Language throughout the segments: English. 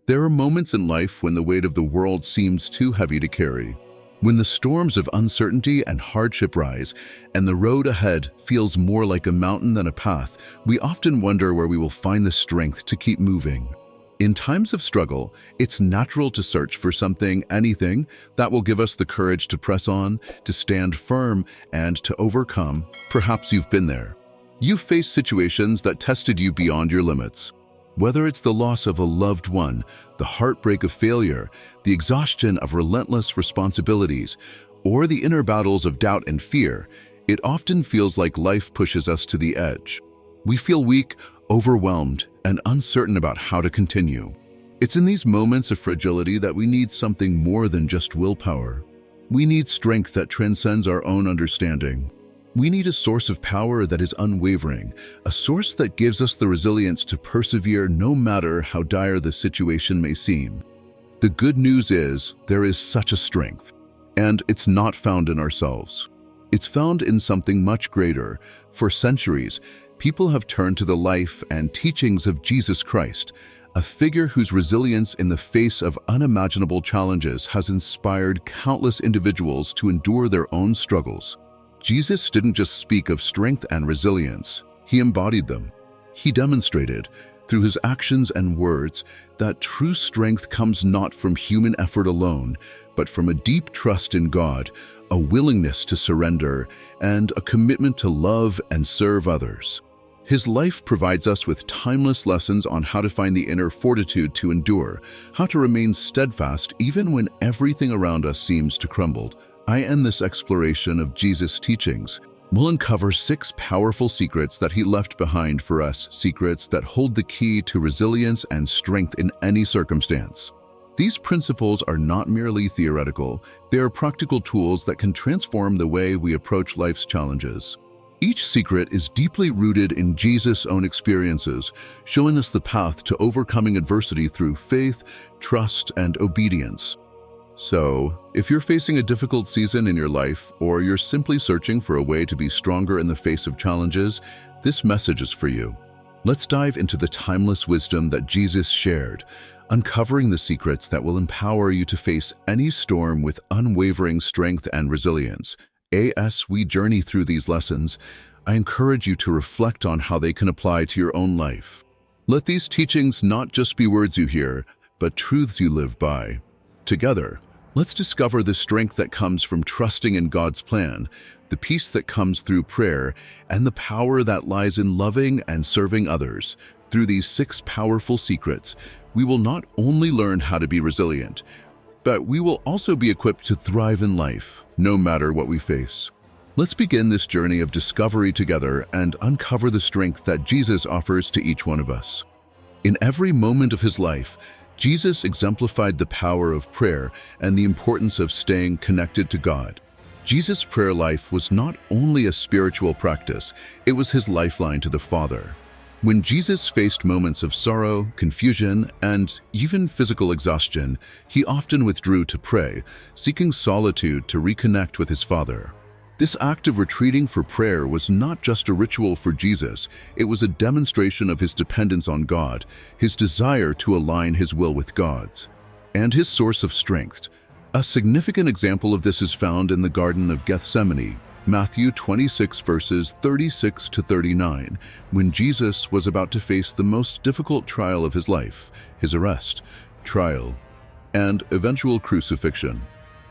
There are moments in life when the weight of the world seems too heavy to carry. When the storms of uncertainty and hardship rise, and the road ahead feels more like a mountain than a path, we often wonder where we will find the strength to keep moving. In times of struggle, it's natural to search for something, anything, that will give us the courage to press on, to stand firm, and to overcome. Perhaps you've been there. You've faced situations that tested you beyond your limits. Whether it's the loss of a loved one, the heartbreak of failure, the exhaustion of relentless responsibilities, or the inner battles of doubt and fear, it often feels like life pushes us to the edge. We feel weak, overwhelmed, and uncertain about how to continue. It's in these moments of fragility that we need something more than just willpower. We need strength that transcends our own understanding. We need a source of power that is unwavering, a source that gives us the resilience to persevere no matter how dire the situation may seem. The good news is there is such a strength, and it's not found in ourselves. It's found in something much greater. For centuries, people have turned to the life and teachings of Jesus Christ, a figure whose resilience in the face of unimaginable challenges has inspired countless individuals to endure their own struggles. Jesus didn't just speak of strength and resilience, he embodied them. He demonstrated, through his actions and words, that true strength comes not from human effort alone, but from a deep trust in God, a willingness to surrender, and a commitment to love and serve others. His life provides us with timeless lessons on how to find the inner fortitude to endure, how to remain steadfast even when everything around us seems to crumble. I end this exploration of Jesus' teachings. We'll uncover 6 powerful secrets that he left behind for us, secrets that hold the key to resilience and strength in any circumstance. These principles are not merely theoretical, they are practical tools that can transform the way we approach life's challenges. Each secret is deeply rooted in Jesus' own experiences, showing us the path to overcoming adversity through faith, trust, and obedience. So, if you're facing a difficult season in your life, or you're simply searching for a way to be stronger in the face of challenges, this message is for you. Let's dive into the timeless wisdom that Jesus shared, uncovering the secrets that will empower you to face any storm with unwavering strength and resilience. As we journey through these lessons, I encourage you to reflect on how they can apply to your own life. Let these teachings not just be words you hear, but truths you live by. Together, let's discover the strength that comes from trusting in God's plan, the peace that comes through prayer, and the power that lies in loving and serving others. Through these 6 powerful secrets, we will not only learn how to be resilient, but we will also be equipped to thrive in life, no matter what we face. Let's begin this journey of discovery together and uncover the strength that Jesus offers to each one of us. In every moment of his life, Jesus exemplified the power of prayer and the importance of staying connected to God. Jesus' prayer life was not only a spiritual practice, it was his lifeline to the Father. When Jesus faced moments of sorrow, confusion, and even physical exhaustion, he often withdrew to pray, seeking solitude to reconnect with his Father. This act of retreating for prayer was not just a ritual for Jesus, it was a demonstration of his dependence on God, his desire to align his will with God's, and his source of strength. A significant example of this is found in the Garden of Gethsemane, Matthew 26 verses 36 to 39, when Jesus was about to face the most difficult trial of his life, his arrest, trial, and eventual crucifixion.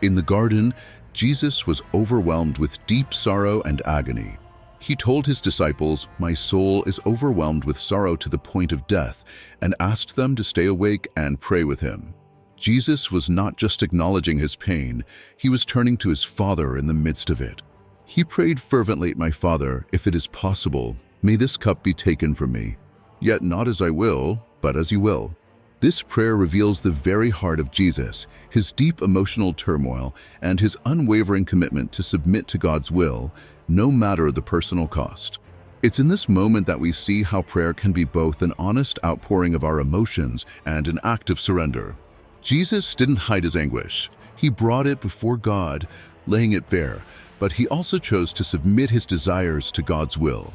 In the garden, Jesus was overwhelmed with deep sorrow and agony. He told his disciples, "My soul is overwhelmed with sorrow to the point of death," and asked them to stay awake and pray with him. Jesus was not just acknowledging his pain, he was turning to his Father in the midst of it. He prayed fervently, "My Father, if it is possible, may this cup be taken from me. Yet not as I will, but as you will." This prayer reveals the very heart of Jesus, his deep emotional turmoil, and his unwavering commitment to submit to God's will, no matter the personal cost. It's in this moment that we see how prayer can be both an honest outpouring of our emotions and an act of surrender. Jesus didn't hide his anguish. He brought it before God, laying it bare, but he also chose to submit his desires to God's will.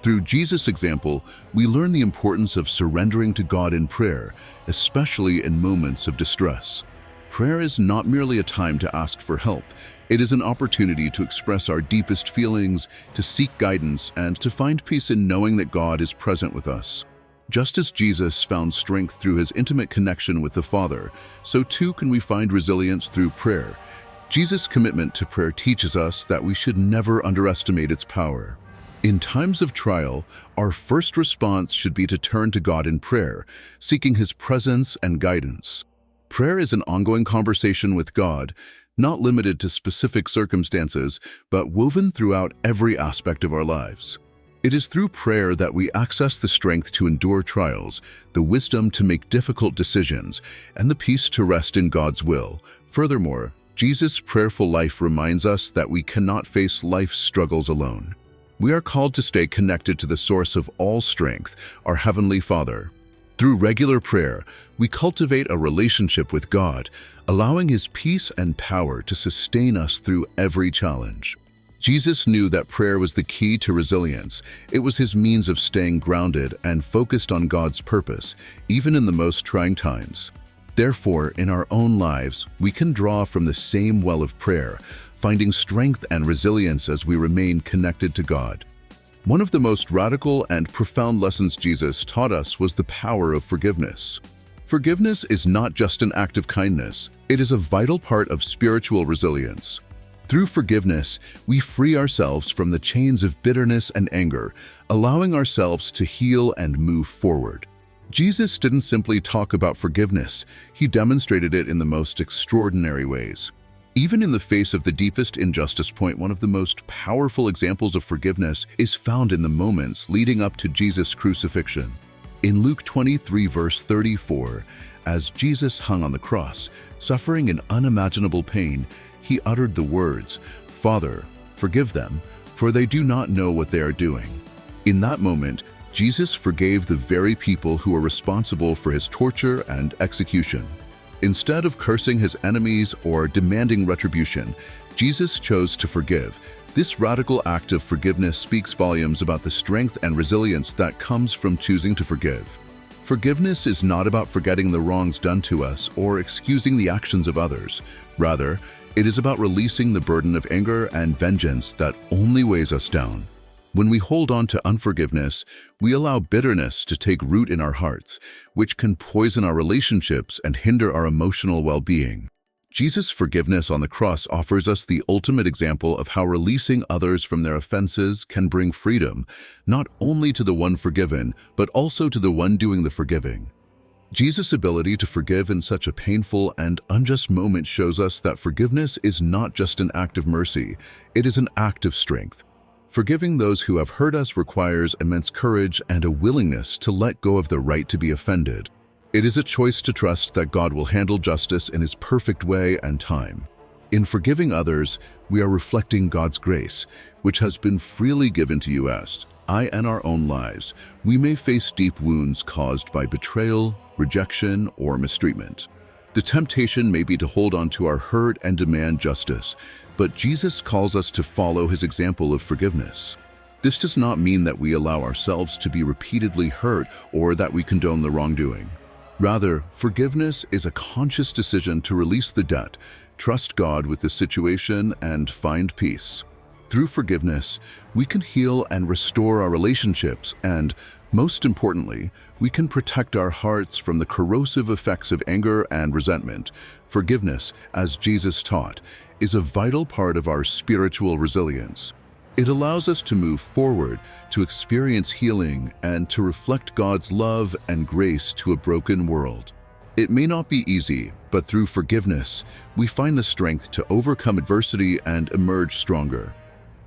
Through Jesus' example, we learn the importance of surrendering to God in prayer, especially in moments of distress. Prayer is not merely a time to ask for help. It is an opportunity to express our deepest feelings, to seek guidance, and to find peace in knowing that God is present with us. Just as Jesus found strength through his intimate connection with the Father, so too can we find resilience through prayer. Jesus' commitment to prayer teaches us that we should never underestimate its power. In times of trial, our first response should be to turn to God in prayer, seeking his presence and guidance. Prayer is an ongoing conversation with God, not limited to specific circumstances, but woven throughout every aspect of our lives. It is through prayer that we access the strength to endure trials, the wisdom to make difficult decisions, and the peace to rest in God's will. Furthermore, Jesus' prayerful life reminds us that we cannot face life's struggles alone. We are called to stay connected to the source of all strength, our Heavenly Father. Through regular prayer, we cultivate a relationship with God, allowing his peace and power to sustain us through every challenge. Jesus knew that prayer was the key to resilience. It was his means of staying grounded and focused on God's purpose, even in the most trying times. Therefore, in our own lives, we can draw from the same well of prayer, finding strength and resilience as we remain connected to God. One of the most radical and profound lessons Jesus taught us was the power of forgiveness. Forgiveness is not just an act of kindness, it is a vital part of spiritual resilience. Through forgiveness, we free ourselves from the chains of bitterness and anger, allowing ourselves to heal and move forward. Jesus didn't simply talk about forgiveness, he demonstrated it in the most extraordinary ways. Even in the face of the deepest injustice, one of the most powerful examples of forgiveness is found in the moments leading up to Jesus' crucifixion. In Luke 23 verse 34, as Jesus hung on the cross, suffering in unimaginable pain, he uttered the words, "Father, forgive them, for they do not know what they are doing." In that moment, Jesus forgave the very people who were responsible for his torture and execution. Instead of cursing his enemies or demanding retribution, Jesus chose to forgive. This radical act of forgiveness speaks volumes about the strength and resilience that comes from choosing to forgive. Forgiveness is not about forgetting the wrongs done to us or excusing the actions of others. Rather, it is about releasing the burden of anger and vengeance that only weighs us down. When we hold on to unforgiveness, we allow bitterness to take root in our hearts, which can poison our relationships and hinder our emotional well-being. Jesus' forgiveness on the cross offers us the ultimate example of how releasing others from their offenses can bring freedom, not only to the one forgiven, but also to the one doing the forgiving. Jesus' ability to forgive in such a painful and unjust moment shows us that forgiveness is not just an act of mercy, it is an act of strength. Forgiving those who have hurt us requires immense courage and a willingness to let go of the right to be offended. It is a choice to trust that God will handle justice in his perfect way and time. In forgiving others, we are reflecting God's grace, which has been freely given to us. In our own lives, we may face deep wounds caused by betrayal, rejection, or mistreatment. The temptation may be to hold on to our hurt and demand justice, but Jesus calls us to follow his example of forgiveness. This does not mean that we allow ourselves to be repeatedly hurt or that we condone the wrongdoing. Rather, forgiveness is a conscious decision to release the debt, trust God with the situation, and find peace. Through forgiveness, we can heal and restore our relationships and, most importantly, we can protect our hearts from the corrosive effects of anger and resentment. Forgiveness, as Jesus taught, is a vital part of our spiritual resilience. It allows us to move forward, to experience healing, and to reflect God's love and grace to a broken world. It may not be easy, but through forgiveness, we find the strength to overcome adversity and emerge stronger.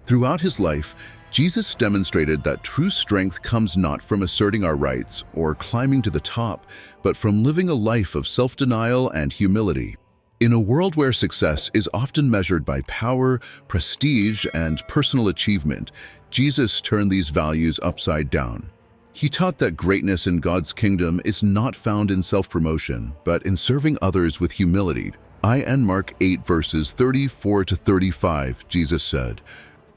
Throughout his life, Jesus demonstrated that true strength comes not from asserting our rights or climbing to the top, but from living a life of self-denial and humility. In a world where success is often measured by power, prestige, and personal achievement, Jesus turned these values upside down. He taught that greatness in God's kingdom is not found in self-promotion, but in serving others with humility. In Mark 8 verses 34 to 35, Jesus said,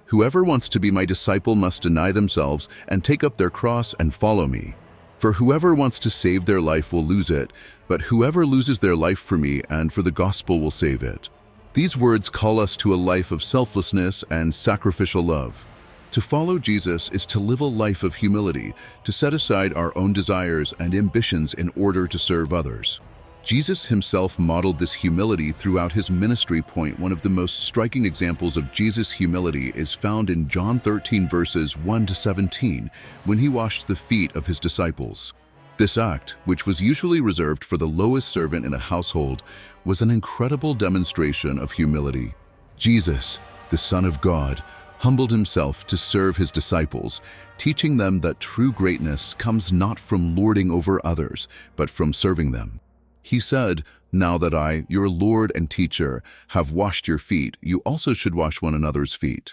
"Whoever wants to be my disciple must deny themselves and take up their cross and follow me. For whoever wants to save their life will lose it, but whoever loses their life for me and for the gospel will save it." These words call us to a life of selflessness and sacrificial love. To follow Jesus is to live a life of humility, to set aside our own desires and ambitions in order to serve others. Jesus himself modeled this humility throughout his ministry. One of the most striking examples of Jesus' humility is found in John 13 verses 1 to 17, when he washed the feet of his disciples. This act, which was usually reserved for the lowest servant in a household, was an incredible demonstration of humility. Jesus, the Son of God, humbled himself to serve his disciples, teaching them that true greatness comes not from lording over others, but from serving them. He said, "Now that I, your Lord and teacher, have washed your feet, you also should wash one another's feet."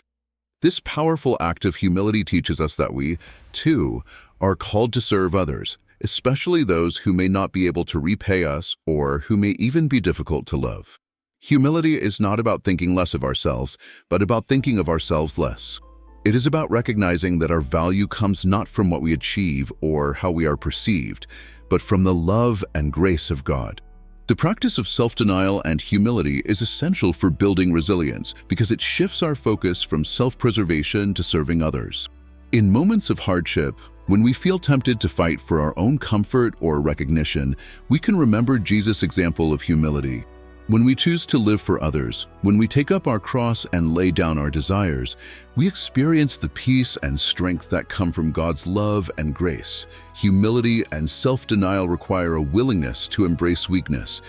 This powerful act of humility teaches us that we, too, are called to serve others, especially those who may not be able to repay us or who may even be difficult to love. Humility is not about thinking less of ourselves, but about thinking of ourselves less. It is about recognizing that our value comes not from what we achieve or how we are perceived, but from the love and grace of God. The practice of self-denial and humility is essential for building resilience because it shifts our focus from self-preservation to serving others. In moments of hardship, when we feel tempted to fight for our own comfort or recognition, we can remember Jesus' example of humility. When we choose to live for others, when we take up our cross and lay down our desires, we experience the peace and strength that come from God's love and grace. Humility and self-denial require a willingness to embrace weakness,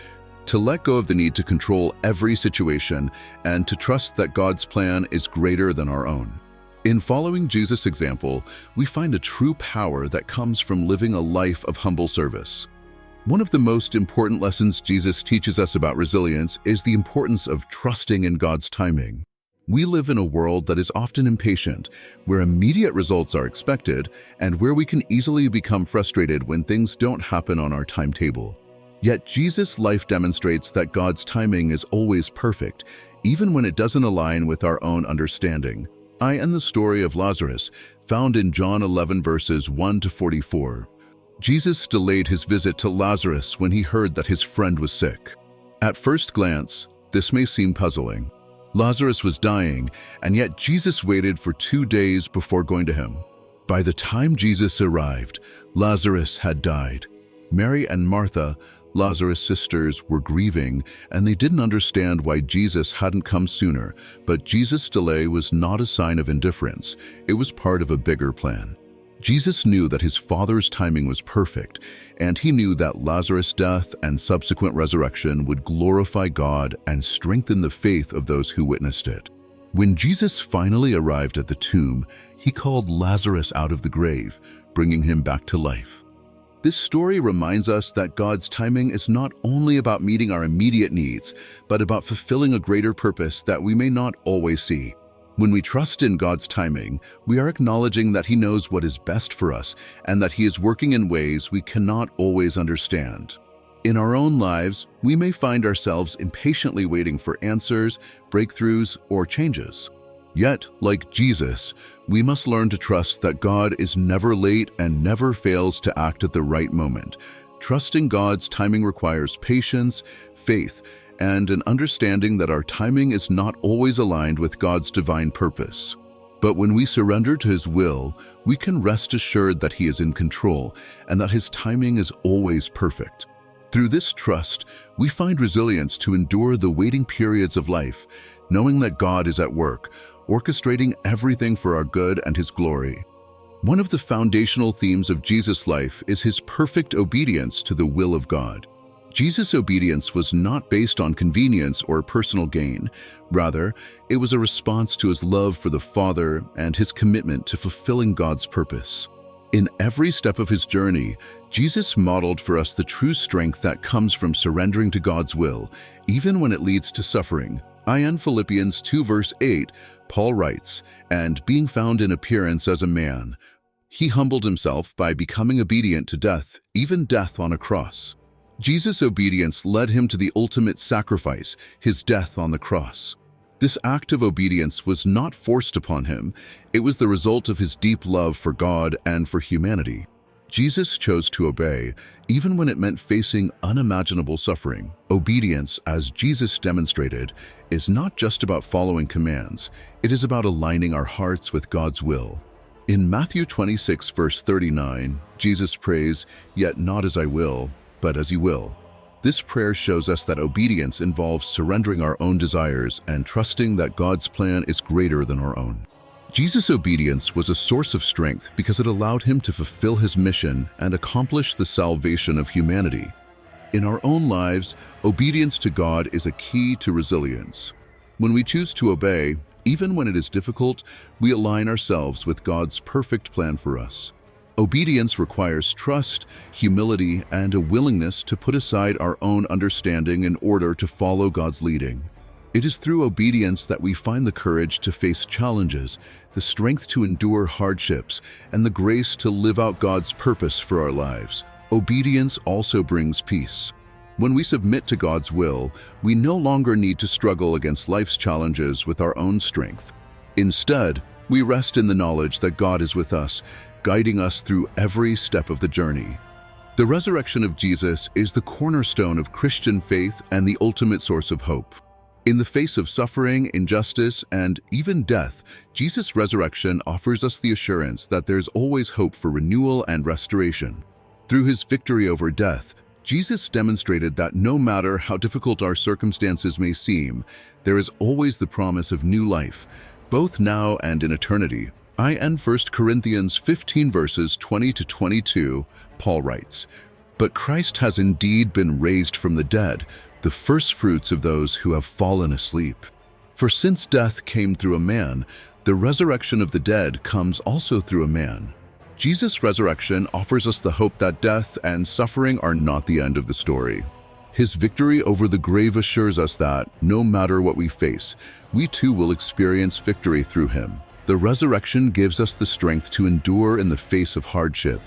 to let go of the need to control every situation, and to trust that God's plan is greater than our own. In following Jesus' example, we find a true power that comes from living a life of humble service. One of the most important lessons Jesus teaches us about resilience is the importance of trusting in God's timing. We live in a world that is often impatient, where immediate results are expected, and where we can easily become frustrated when things don't happen on our timetable. Yet Jesus' life demonstrates that God's timing is always perfect, even when it doesn't align with our own understanding. And the story of Lazarus, found in John 11 verses 1 to 44. Jesus delayed his visit to Lazarus when he heard that his friend was sick. At first glance, this may seem puzzling. Lazarus was dying, and yet Jesus waited for 2 days before going to him. By the time Jesus arrived, Lazarus had died. Mary and Martha, Lazarus' sisters, were grieving, and they didn't understand why Jesus hadn't come sooner. But Jesus' delay was not a sign of indifference. It was part of a bigger plan. Jesus knew that his Father's timing was perfect, and he knew that Lazarus' death and subsequent resurrection would glorify God and strengthen the faith of those who witnessed it. When Jesus finally arrived at the tomb, he called Lazarus out of the grave, bringing him back to life. This story reminds us that God's timing is not only about meeting our immediate needs, but about fulfilling a greater purpose that we may not always see. When we trust in God's timing, we are acknowledging that He knows what is best for us and that He is working in ways we cannot always understand. In our own lives, we may find ourselves impatiently waiting for answers, breakthroughs, or changes. Yet, like Jesus, we must learn to trust that God is never late and never fails to act at the right moment. Trusting God's timing requires patience, faith, and an understanding that our timing is not always aligned with God's divine purpose. But when we surrender to His will, we can rest assured that He is in control and that His timing is always perfect. Through this trust, we find resilience to endure the waiting periods of life, knowing that God is at work, orchestrating everything for our good and His glory. One of the foundational themes of Jesus' life is His perfect obedience to the will of God. Jesus' obedience was not based on convenience or personal gain. Rather, it was a response to His love for the Father and His commitment to fulfilling God's purpose. In every step of His journey, Jesus modeled for us the true strength that comes from surrendering to God's will, even when it leads to suffering. In Philippians 2 verse 8, Paul writes, "And being found in appearance as a man, He humbled Himself by becoming obedient to death, even death on a cross." Jesus' obedience led Him to the ultimate sacrifice, His death on the cross. This act of obedience was not forced upon him. It was the result of his deep love for God and for humanity. Jesus chose to obey, even when it meant facing unimaginable suffering. Obedience, as Jesus demonstrated, is not just about following commands. It is about aligning our hearts with God's will. In Matthew 26, verse 39, Jesus prays, "Yet not as I will, but as you will." This prayer shows us that obedience involves surrendering our own desires and trusting that God's plan is greater than our own. Jesus' obedience was a source of strength because it allowed him to fulfill his mission and accomplish the salvation of humanity. In our own lives, obedience to God is a key to resilience. When we choose to obey, even when it is difficult, we align ourselves with God's perfect plan for us. Obedience requires trust, humility, and a willingness to put aside our own understanding in order to follow God's leading. It is through obedience that we find the courage to face challenges, the strength to endure hardships, and the grace to live out God's purpose for our lives. Obedience also brings peace. When we submit to God's will, we no longer need to struggle against life's challenges with our own strength. Instead, we rest in the knowledge that God is with us, guiding us through every step of the journey. The resurrection of Jesus is the cornerstone of Christian faith and the ultimate source of hope. In the face of suffering, injustice, and even death, Jesus' resurrection offers us the assurance that there's always hope for renewal and restoration. Through his victory over death, Jesus demonstrated that no matter how difficult our circumstances may seem, there is always the promise of new life, both now and in eternity. In 1 Corinthians 15 verses 20 to 22, Paul writes, "But Christ has indeed been raised from the dead, the firstfruits of those who have fallen asleep. For since death came through a man, the resurrection of the dead comes also through a man." Jesus' resurrection offers us the hope that death and suffering are not the end of the story. His victory over the grave assures us that, no matter what we face, we too will experience victory through him. The resurrection gives us the strength to endure in the face of hardship,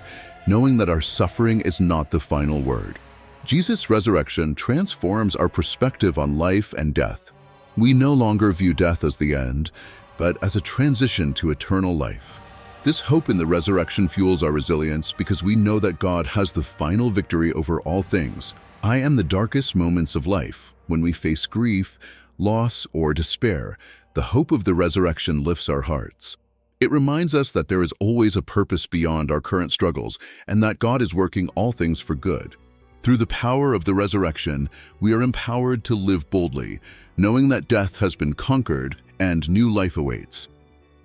knowing that our suffering is not the final word. Jesus' resurrection transforms our perspective on life and death. We no longer view death as the end, but as a transition to eternal life. This hope in the resurrection fuels our resilience because we know that God has the final victory over all things. In the darkest moments of life, when we face grief, loss, or despair, the hope of the resurrection lifts our hearts. It reminds us that there is always a purpose beyond our current struggles and that God is working all things for good. Through the power of the resurrection, we are empowered to live boldly, knowing that death has been conquered and new life awaits.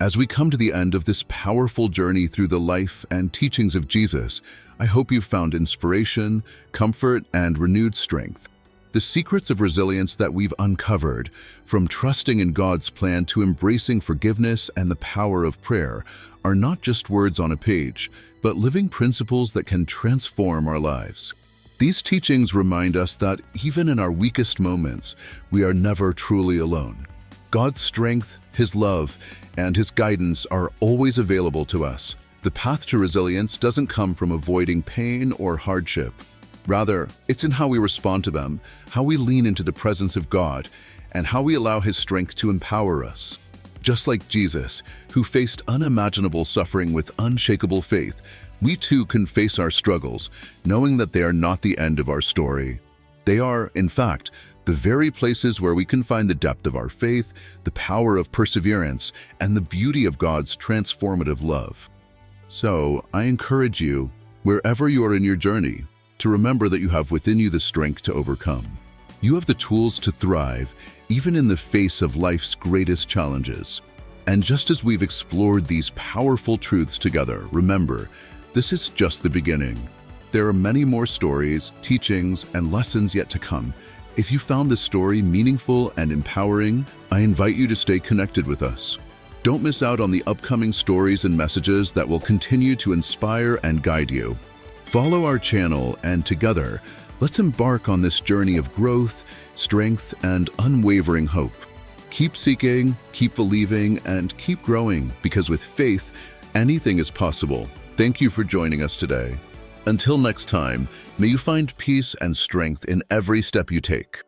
As we come to the end of this powerful journey through the life and teachings of Jesus, I hope you've found inspiration, comfort, and renewed strength. The secrets of resilience that we've uncovered, from trusting in God's plan to embracing forgiveness and the power of prayer, are not just words on a page, but living principles that can transform our lives. These teachings remind us that even in our weakest moments, we are never truly alone. God's strength, his love, and his guidance are always available to us. The path to resilience doesn't come from avoiding pain or hardship. Rather, it's in how we respond to them, how we lean into the presence of God, and how we allow his strength to empower us. Just like Jesus, who faced unimaginable suffering with unshakable faith, we too can face our struggles, knowing that they are not the end of our story. They are, in fact, the very places where we can find the depth of our faith, the power of perseverance, and the beauty of God's transformative love. So, I encourage you, wherever you are in your journey, to remember that you have within you the strength to overcome. You have the tools to thrive, even in the face of life's greatest challenges. And just as we've explored these powerful truths together, remember, this is just the beginning. There are many more stories, teachings, and lessons yet to come. If you found this story meaningful and empowering, I invite you to stay connected with us. Don't miss out on the upcoming stories and messages that will continue to inspire and guide you. Follow our channel, and together, let's embark on this journey of growth, strength, and unwavering hope. Keep seeking, keep believing, and keep growing, because with faith, anything is possible. Thank you for joining us today. Until next time, may you find peace and strength in every step you take.